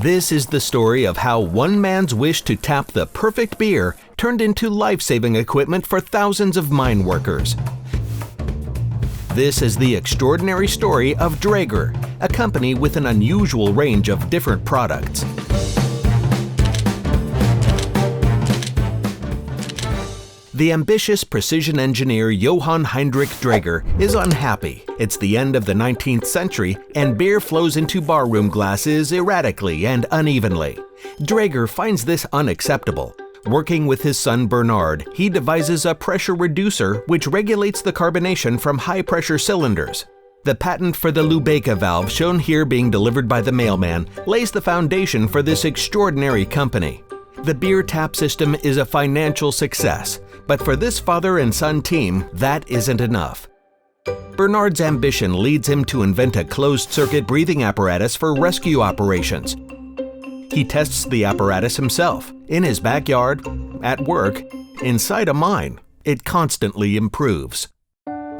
This is the story of how one man's wish to tap the perfect beer turned into life-saving equipment for thousands of mine workers. This is the extraordinary story of Dräger, a company with an unusual range of different products. The ambitious precision engineer Johann Heinrich Dräger is unhappy. It's the end of the 19th century and beer flows into barroom glasses erratically and unevenly. Dräger finds this unacceptable. Working with his son Bernard, he devises a pressure reducer which regulates the carbonation from high-pressure cylinders. The patent for the Lubecka valve, shown here being delivered by the mailman, lays the foundation for this extraordinary company. The beer tap system is a financial success, but for this father and son team, that isn't enough. Bernard's ambition leads him to invent a closed-circuit breathing apparatus for rescue operations. He tests the apparatus himself, in his backyard, at work, inside a mine. It constantly improves.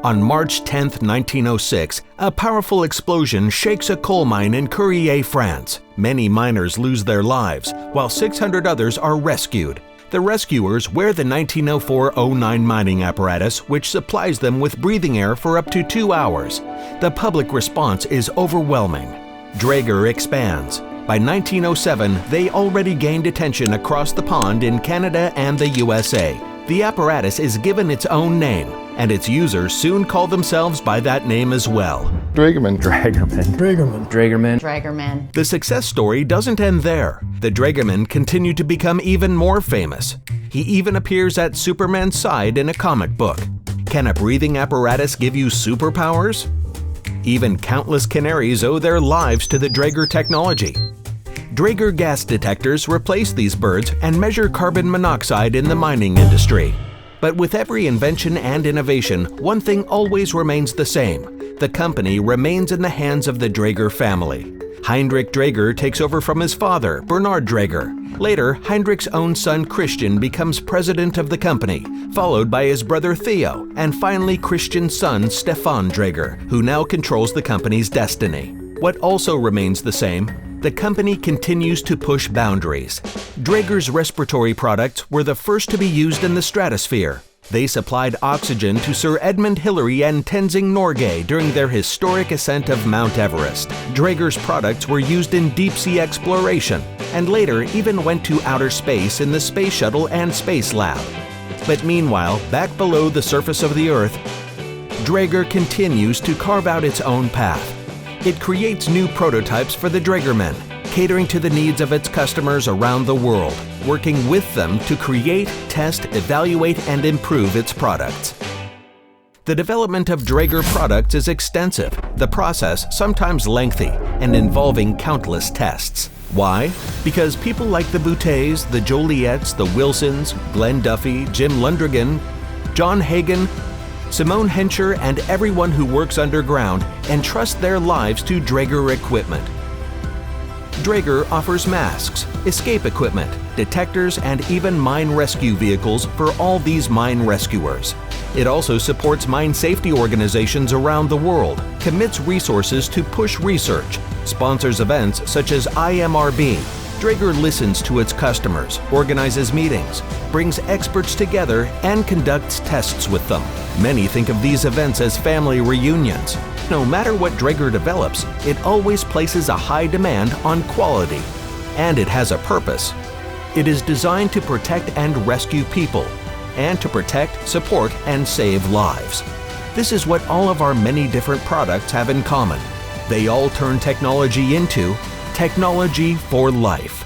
On March 10, 1906, a powerful explosion shakes a coal mine in Courrières, France. Many miners lose their lives, while 600 others are rescued. The rescuers wear the 1904-09 mining apparatus, which supplies them with breathing air for up to 2 hours. The public response is overwhelming. Dräger expands. By 1907, they already gained attention across the pond in Canada and the USA. The apparatus is given its own name, and its users soon call themselves by that name as well. Drägerman. The success story doesn't end there. The Drägerman continued to become even more famous. He even appears at Superman's side in a comic book. Can a breathing apparatus give you superpowers? Even countless canaries owe their lives to the Dräger technology. Dräger gas detectors replace these birds and measure carbon monoxide in the mining industry. But with every invention and innovation, one thing always remains the same. The company remains in the hands of the Dräger family. Heinrich Dräger takes over from his father, Bernard Dräger. Later, Heinrich's own son Christian becomes president of the company, followed by his brother Theo, and finally Christian's son Stefan Dräger, who now controls the company's destiny. What also remains the same, the company continues to push boundaries. Dräger's respiratory products were the first to be used in the stratosphere. They supplied oxygen to Sir Edmund Hillary and Tenzing Norgay during their historic ascent of Mount Everest. Dräger's products were used in deep-sea exploration, and later even went to outer space in the Space Shuttle and Space Lab. But meanwhile, back below the surface of the Earth, Dräger continues to carve out its own path. It creates new prototypes for the Drägermen, catering to the needs of its customers around the world, working with them to create, test, evaluate, and improve its products. The development of Dräger products is extensive, the process sometimes lengthy and involving countless tests. Why? Because people like the Bouteilles, the Joliettes, the Wilsons, Glenn Duffy, Jim Lundgren, John Hagen, Simone Hencher, and everyone who works underground entrust their lives to Dräger equipment. Dräger offers masks, escape equipment, detectors, and even mine rescue vehicles for all these mine rescuers. It also supports mine safety organizations around the world, commits resources to push research, sponsors events such as IMRB. Dräger listens to its customers, organizes meetings, brings experts together, and conducts tests with them. Many think of these events as family reunions. No matter what Dräger develops, it always places a high demand on quality. And it has a purpose. It is designed to protect and rescue people, and to protect, support, and save lives. This is what all of our many different products have in common. They all turn technology into technology for life.